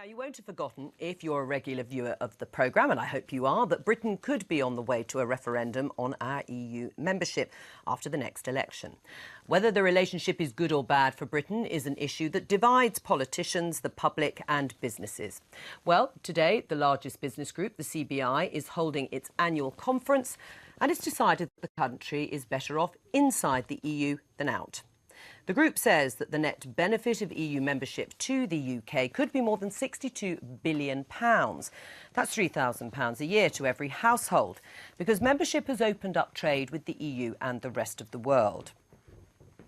You won't have forgotten, if you're a regular viewer of the programme, and I hope you are, that Britain could be on the way to a referendum on our EU membership after the next election. Whether the relationship is good or bad for Britain is an issue that divides politicians, the public and businesses. Well, today, the largest business group, the CBI, is holding its annual conference, and it's decided that the country is better off inside the EU than out. The group says that the net benefit of EU membership to the UK could be more than £62 billion. That's £3,000 a year to every household, because membership has opened up trade with the EU and the rest of the world.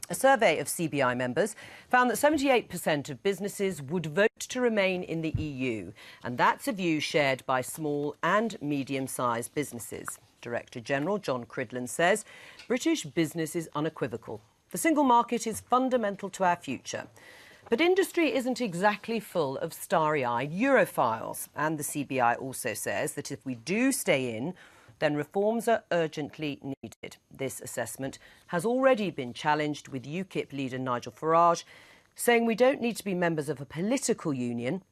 A survey of CBI members found that 78% of businesses would vote to remain in the EU, and that's a view shared by small and medium-sized businesses. Director General John Cridland says British business is unequivocal. The single market is fundamental to our future. But industry isn't exactly full of starry-eyed Europhiles. And the CBI also says that if we do stay in, then reforms are urgently needed. This assessment has already been challenged, with UKIP leader Nigel Farage saying we don't need to be members of a political union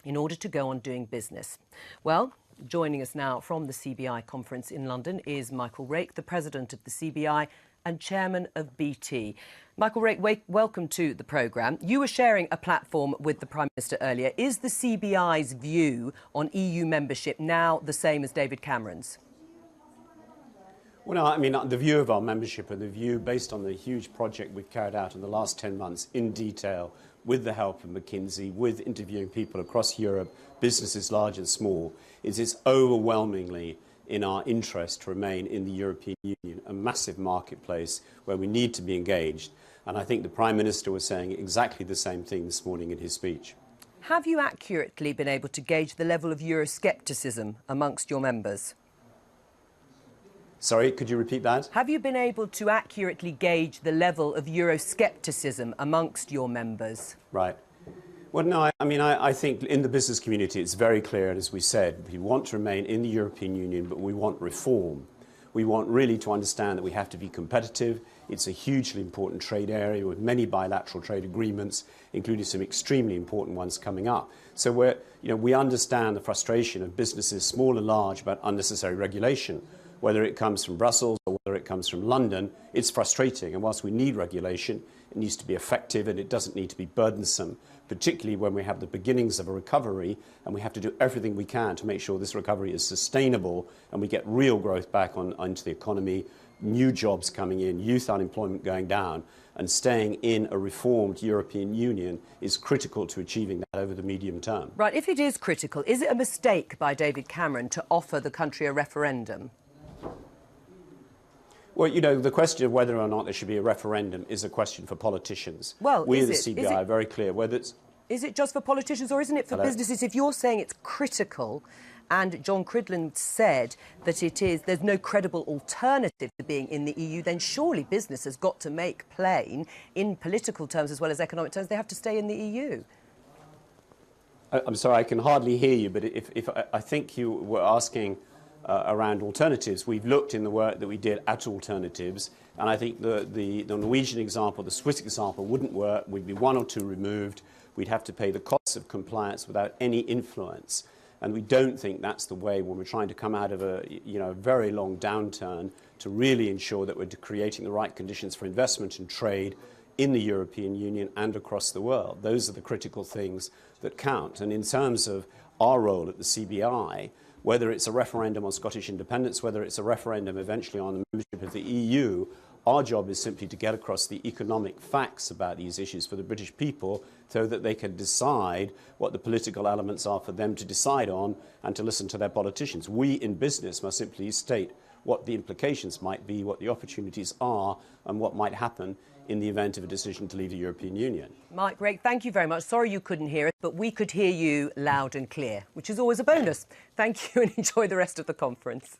in order to go on doing business. Well, joining us now from the CBI conference in London is Michael Rake, the president of the CBI and chairman of BT. Michael Rake, welcome to the programme. You were sharing a platform with the Prime Minister earlier. Is the CBI's view on EU membership now the same as David Cameron's? Well, no, I mean, the view of our membership and the view based on the huge project we've carried out in the last 10 months in detail, with the help of McKinsey, with interviewing people across Europe, businesses large and small, is it's overwhelmingly in our interest to remain in the European Union, a massive marketplace where we need to be engaged. And I think the Prime Minister was saying exactly the same thing this morning in his speech. Have you accurately been able to gauge the level of Euroscepticism amongst your members? Sorry, could you repeat that? Have you been able to accurately gauge the level of Euroscepticism amongst your members? Right. Well, no, I think in the business community it's very clear, and as we said, we want to remain in the European Union, but we want reform. We want really to understand that we have to be competitive. It's a hugely important trade area with many bilateral trade agreements, including some extremely important ones coming up. So we understand the frustration of businesses, small and large, about unnecessary regulation. Whether it comes from Brussels or whether it comes from London, it's frustrating. And whilst we need regulation, it needs to be effective and it doesn't need to be burdensome, particularly when we have the beginnings of a recovery, and we have to do everything we can to make sure this recovery is sustainable and we get real growth back into the economy, new jobs coming in, youth unemployment going down, and staying in a reformed European Union is critical to achieving that over the medium term. Right, if it is critical, is it a mistake by David Cameron to offer the country a referendum? Well, the question of whether or not there should be a referendum is a question for politicians. Well, we at the CBI are very clear whether it's... Is it just for politicians or isn't it for businesses? If you're saying it's critical, and John Cridland said that there's no credible alternative to being in the EU, then surely business has got to make plain, in political terms as well as economic terms, they have to stay in the EU. I'm sorry, I can hardly hear you, but if I think you were asking around alternatives. We've looked in the work that we did at alternatives, and I think the Norwegian example, the Swiss example wouldn't work. We'd be one or two removed. We'd have to pay the costs of compliance without any influence. And we don't think that's the way when we're trying to come out of a very long downturn to really ensure that we're creating the right conditions for investment and trade in the European Union and across the world. Those are the critical things that count. And in terms of our role at the CBI, whether it's a referendum on Scottish independence, whether it's a referendum eventually on the membership of the EU, our job is simply to get across the economic facts about these issues for the British people so that they can decide what the political elements are for them to decide on and to listen to their politicians. We in business must simply state what the implications might be, what the opportunities are, and what might happen in the event of a decision to leave the European Union. Mike Rake, thank you very much. Sorry you couldn't hear it, but we could hear you loud and clear, which is always a bonus. Thank you and enjoy the rest of the conference.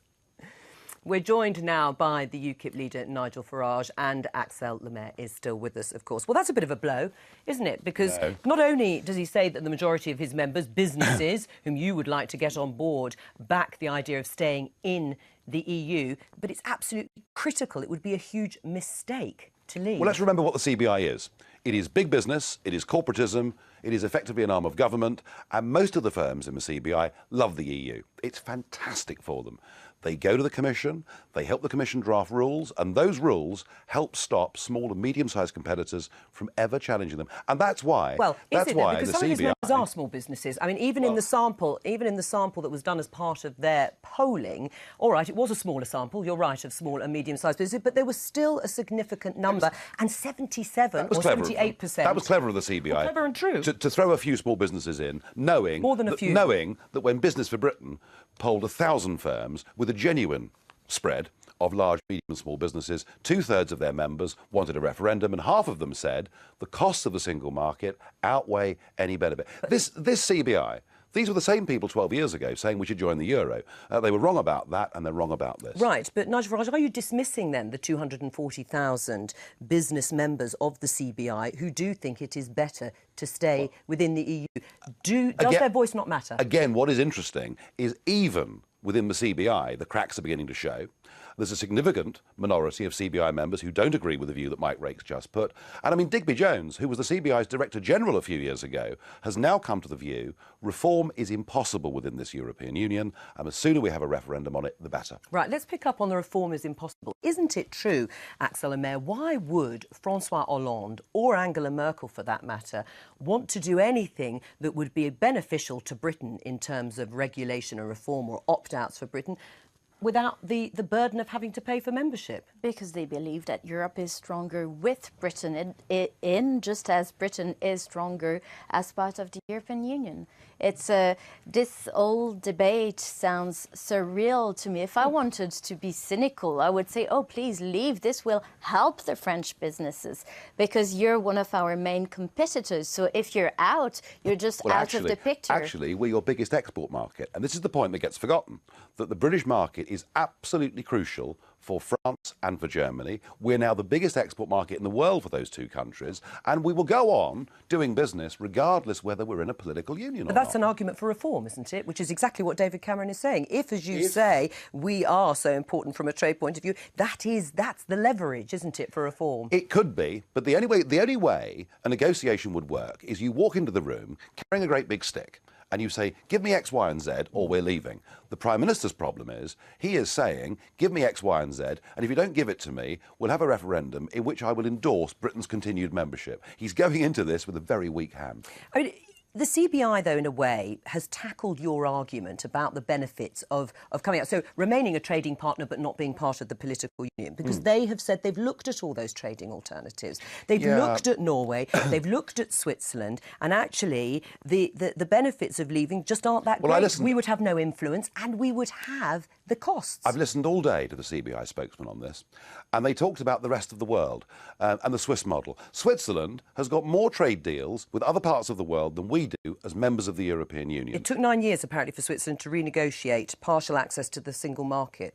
We're joined now by the UKIP leader, Nigel Farage, and Axelle Lemaire is still with us, of course. Well, that's a bit of a blow, isn't it? Because not only does he say that the majority of his members, businesses, whom you would like to get on board, back the idea of staying in the EU, but it's absolutely critical. It would be a huge mistake to leave. Well, let's remember what the CBI is. It is big business, it is corporatism, It is effectively an arm of government, and most of the firms in the CBI love the EU. It's fantastic for them. They go to the Commission, they help the Commission draft rules, and those rules help stop small and medium-sized competitors from ever challenging them. And that's why. Well, that's is it why because the some of CBI his members are small businesses. I mean, even in the sample that was done as part of their polling, all right, it was a smaller sample. You're right, of small and medium-sized businesses, but there was still a significant number, and 77 or 78%. That was clever of the CBI. Well, clever and true. To throw a few small businesses in, knowing More than a few. Knowing that when Business for Britain polled 1,000 firms with a genuine spread of large, medium and small businesses, 2/3 of their members wanted a referendum, and half of them said the costs of the single market outweigh any benefit. This CBI, these were the same people 12 years ago saying we should join the euro. They were wrong about that, and they're wrong about this. Right, but Nigel Farage, are you dismissing then the 240,000 business members of the CBI who do think it is better to stay within the EU? Does their voice not matter? Again, what is interesting is even within the CBI, the cracks are beginning to show. There's a significant minority of CBI members who don't agree with the view that Mike Rake's just put. And I mean, Digby Jones, who was the CBI's Director General a few years ago, has now come to the view reform is impossible within this European Union, and the sooner we have a referendum on it, the better. Right, let's pick up on the reform is impossible. Isn't it true, Axelle Lemaire, why would François Hollande, or Angela Merkel for that matter, want to do anything that would be beneficial to Britain in terms of regulation and reform or opt-outs for Britain, without the burden of having to pay for membership? Because they believe that Europe is stronger with Britain in just as Britain is stronger as part of the European Union. It's this old debate sounds surreal to me. If I wanted to be cynical, I would say, oh, please leave. This will help the French businesses because you're one of our main competitors. So if you're out, you're just out of the picture. Actually, we're your biggest export market. And this is the point that gets forgotten, that the British market is absolutely crucial for France and for Germany. We're now the biggest export market in the world for those two countries, and we will go on doing business regardless whether we're in a political union or not. But that's an argument for reform, isn't it? Which is exactly what David Cameron is saying. If, as you say, we are so important from a trade point of view, that's the leverage, isn't it, for reform? It could be, but the only way a negotiation would work is you walk into the room carrying a great big stick, and you say, give me X, Y and Z, or we're leaving. The Prime Minister's problem is, he is saying, give me X, Y and Z, and if you don't give it to me, we'll have a referendum in which I will endorse Britain's continued membership. He's going into this with a very weak hand. I mean, the CBI, though, in a way, has tackled your argument about the benefits of coming out. So remaining a trading partner but not being part of the political union, because they have said they've looked at all those trading alternatives. They've looked at Norway, they've looked at Switzerland, and actually the benefits of leaving just aren't that great. We would have no influence and we would have the costs. I've listened all day to the CBI spokesman on this, and they talked about the rest of the world and the Swiss model. Switzerland has got more trade deals with other parts of the world than we do as members of the European Union. It took 9 years, apparently, for Switzerland to renegotiate partial access to the single market.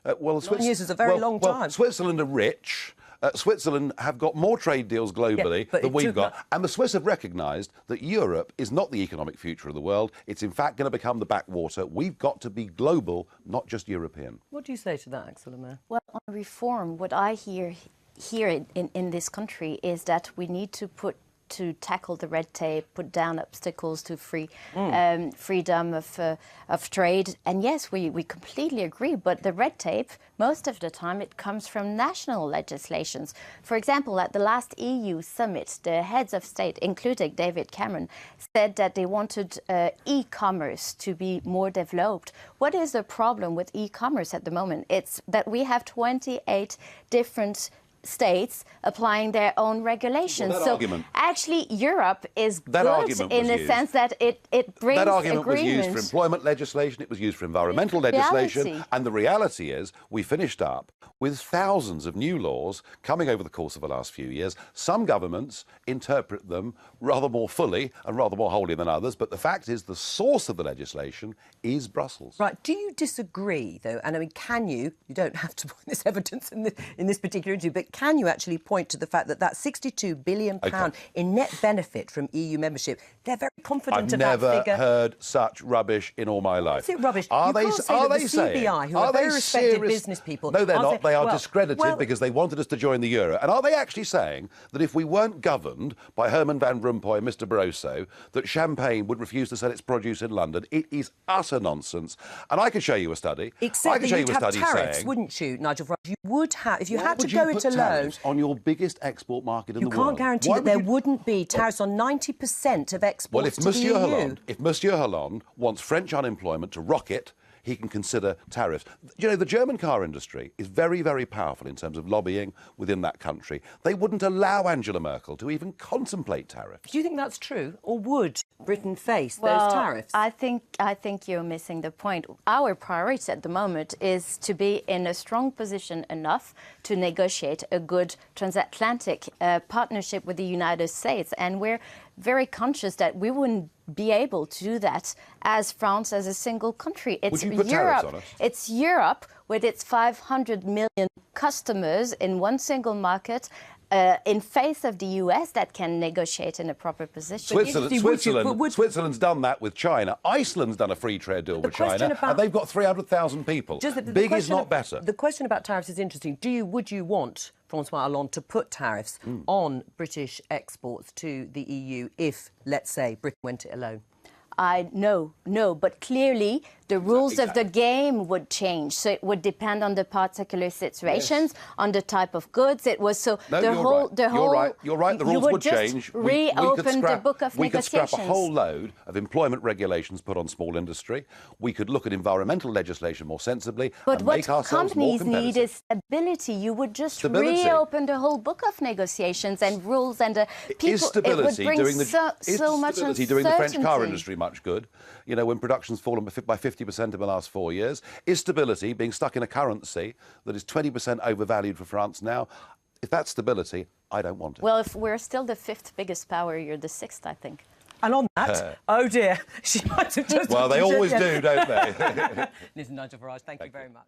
9 years is a very long time. Switzerland are rich. Switzerland have got more trade deals globally than we've got. And the Swiss have recognised that Europe is not the economic future of the world. It's in fact going to become the backwater. We've got to be global, not just European. What do you say to that, Axelle Lemaire? Well, on reform, what I hear here in this country is that we need to tackle the red tape, put down obstacles to freedom of trade. And yes, we completely agree, but the red tape, most of the time, it comes from national legislations. For example, at the last EU summit, the heads of state, including David Cameron, said that they wanted e-commerce to be more developed. What is the problem with e-commerce at the moment? It's that we have 28 different states applying their own regulations. Well, so actually Europe is good in the sense that it brings that argument agreement. was used for employment legislation, it was used for environmental legislation, and the reality is we finished up with thousands of new laws coming over the course of the last few years. Some governments interpret them rather more fully and rather more wholly than others, but the fact is the source of the legislation is Brussels. Right. Do you disagree, though? And I mean, can you don't have to point this evidence in this particular interview, but can you actually point to the fact that £62 billion in net benefit from EU membership, they're very confident of that figure? I've never heard such rubbish in all my life. Is it rubbish? Are they saying the CBI, who are very respected business people... No, they're not. They are discredited because they wanted us to join the euro. And are they actually saying that if we weren't governed by Herman van Rompuy Rompuy and Mr Barroso that champagne would refuse to sell its produce in London. It is utter nonsense. And I could show you a study. Except that you'd have tariffs, wouldn't you, Nigel Farage? You would have, if you had to go it alone, on your biggest export market in the world. You can't guarantee that there wouldn't be tariffs on 90% of exports to the EU. If Monsieur Hollande wants French unemployment to rocket, he can consider tariffs. You know, the German car industry is very, very powerful in terms of lobbying within that country. They wouldn't allow Angela Merkel to even contemplate tariffs. Do you think that's true? Or would Britain face those tariffs? I think you're missing the point. Our priority at the moment is to be in a strong position enough to negotiate a good transatlantic partnership with the United States. And we're very conscious that we wouldn't be able to do that as France, as a single country. It's Would you put tariffs on us? It's Europe with its 500 million customers in one single market in face of the US that can negotiate in a proper position. Switzerland's done that with China. Iceland's done a free trade deal with China, and they've got 300,000 people. Big is not better. The question about tariffs is interesting. Would you want François Hollande to put tariffs on British exports to the EU if, let's say, Britain went it alone? No, but clearly the rules of the game would change. So it would depend on the particular situations, on the type of goods. It was so no, You're right. The rules would change. Reopen the book of negotiations. We could scrap a whole load of employment regulations put on small industry. We could look at environmental legislation more sensibly and make ourselves more competitive. But what companies need is stability. You would just reopen the whole book of negotiations and rules and people. Is stability doing the French car industry much good? You know, when production's fallen by 50% in the last 4 years. Is stability being stuck in a currency that is 20% overvalued for France now? If that's stability, I don't want it. Well, if we're still the fifth biggest power, you're the sixth, I think. And on that, oh dear, she might have just... Well, they always do, don't they? Listen, Nigel Farage, thank you very much.